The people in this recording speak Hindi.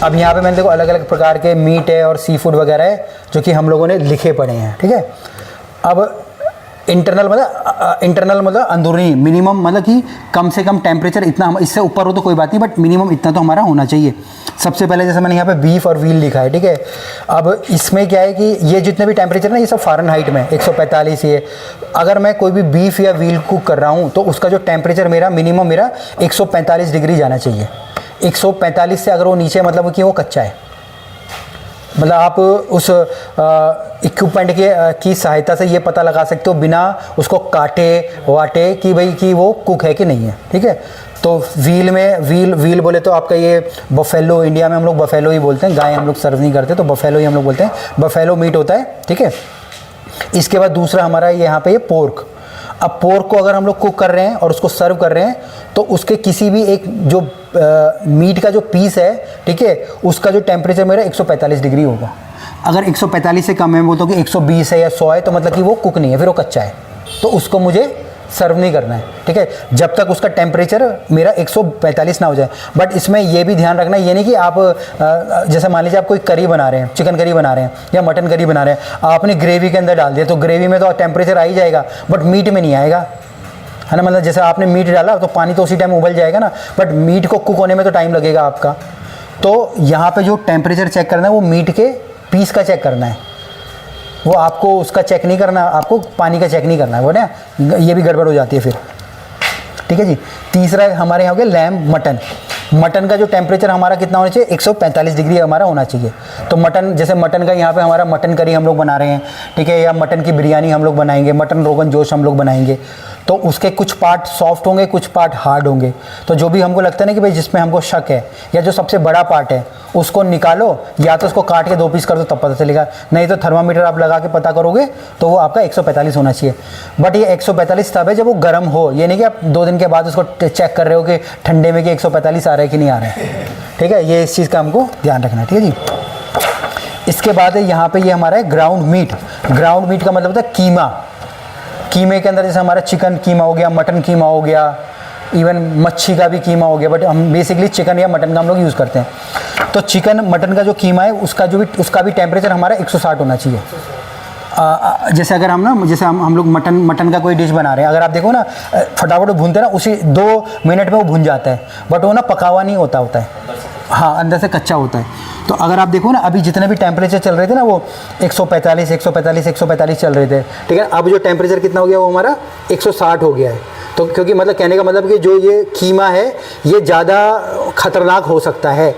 अब यहाँ पे मैंने देखो अलग अलग प्रकार के मीट है और सी फूड वगैरह है जो कि हम लोगों ने लिखे पड़े हैं, ठीक है। अब इंटरनल मतलब अंदरूनी मिनिमम, मतलब कि कम से कम टेम्परेचर इतना, इससे ऊपर हो तो कोई बात नहीं, बट मिनिमम इतना तो हमारा होना चाहिए। सबसे पहले जैसे मैंने यहाँ पे बीफ और व्हील लिखा है, ठीक है। अब इसमें क्या है कि ये जितने भी टेम्परेचर ना, ये सब फ़ारेनहाइट में 145 ये। अगर मैं कोई भी बीफ या व्हील कुक कर रहा हूँ तो उसका जो टेम्परेचर मेरा मिनिमम 145 डिग्री जाना चाहिए। 145 से अगर वो नीचे, मतलब कि वो कच्चा है, मतलब आप उस इक्विपमेंट की सहायता से ये पता लगा सकते हो बिना उसको काटे वाटे कि भाई कि वो कुक है कि नहीं है, ठीक है। तो व्हील बोले तो आपका ये बफेलो, इंडिया में हम लोग बफेलो ही बोलते हैं, गाय हम लोग सर्व नहीं करते तो बफेलो ही हम लोग बोलते हैं, बफेलो मीट होता है, ठीक है। इसके बाद दूसरा हमारा यहाँ पे ये पोर्क। अब पोर्क को अगर हम लोग कुक कर रहे हैं और उसको सर्व कर रहे हैं तो उसके किसी भी एक जो मीट का जो पीस है, ठीक है, उसका जो टेम्परेचर मेरा 145 डिग्री होगा। अगर 145 से कम है, बोलते हो कि 120 है या 100 है, तो मतलब कि वो कुक नहीं है, फिर वो कच्चा है, तो उसको मुझे सर्व नहीं करना है, ठीक है, जब तक उसका टेम्परेचर मेरा 145 ना हो जाए। बट इसमें ये भी ध्यान रखना, ये नहीं कि आप जैसे मान लीजिए आप कोई करी बना रहे हैं, चिकन करी बना रहे हैं या मटन करी बना रहे हैं, आपने ग्रेवी के अंदर डाल दिया तो ग्रेवी में तो टेम्परेचर आ ही जाएगा, बट मीट में नहीं आएगा, है ना। मतलब जैसे आपने मीट डाला तो पानी तो उसी टाइम उबल जाएगा ना, बट मीट को कुक होने में तो टाइम लगेगा आपका। तो यहाँ पे जो टेम्परेचर चेक करना है वो मीट के पीस का चेक करना है, वो आपको उसका चेक नहीं करना, आपको पानी का चेक नहीं करना है, वो ना ये भी गड़बड़ हो जाती है फिर, ठीक है जी। तीसरा हमारे यहाँ हो गया लैम मटन। मटन का जो टेम्परेचर हमारा कितना होना चाहिए, 145 डिग्री हमारा होना चाहिए। तो मटन, जैसे मटन का यहाँ पे हमारा मटन करी हम लोग बना रहे हैं, ठीक है, या मटन की बिरयानी हम लोग बनाएंगे, मटन रोगन जोश हम लोग बनाएंगे, तो उसके कुछ पार्ट सॉफ्ट होंगे, कुछ पार्ट हार्ड होंगे। तो जो भी हमको लगता है ना कि भाई जिसमें हमको शक है या जो सबसे बड़ा पार्ट है उसको निकालो, या तो उसको काट के 2 पीस कर दो तब पता चलेगा, नहीं तो थर्मामीटर आप लगा के पता करोगे तो वो आपका 145 होना चाहिए। बट ये 145 तब है जब वो गर्म हो, ये नहीं कि आप 2 दिन के बाद उसको चेक कर रहे हो कि ठंडे में कि 145 आ रहा है कि नहीं आ रहा है, ठीक है। ये इस चीज़ का हमको ध्यान रखना है, ठीक है जी। इसके बाद यहाँ पे ये हमारा है ग्राउंड मीट। ग्राउंड मीट का मतलब होता है कीमा। कीमे के अंदर जैसे हमारा चिकन कीमा हो गया, मटन कीमा हो गया, इवन मच्छी का भी कीमा हो गया, बट हम बेसिकली चिकन या मटन का हम लोग यूज़ करते हैं। तो चिकन मटन का जो कीमा है उसका भी टेम्परेचर हमारा 160 होना चाहिए। जैसे अगर जैसे हम लोग मटन का कोई डिश बना रहे हैं, अगर आप देखो ना फटाफट भूनते हैं ना, उसी 2 मिनट में वो भून जाता है, बट वो ना पका हुआ नहीं होता है, हाँ, अंदर से कच्चा होता है। तो अगर आप देखो ना अभी जितने भी टेम्परेचर चल रहे थे ना, वो 145 चल रहे थे, ठीक है। अब जो टेम्परेचर कितना हो गया, वो हमारा 160 हो गया है। तो क्योंकि मतलब कहने का मतलब कि जो ये कीमा है ये ज़्यादा खतरनाक हो सकता है,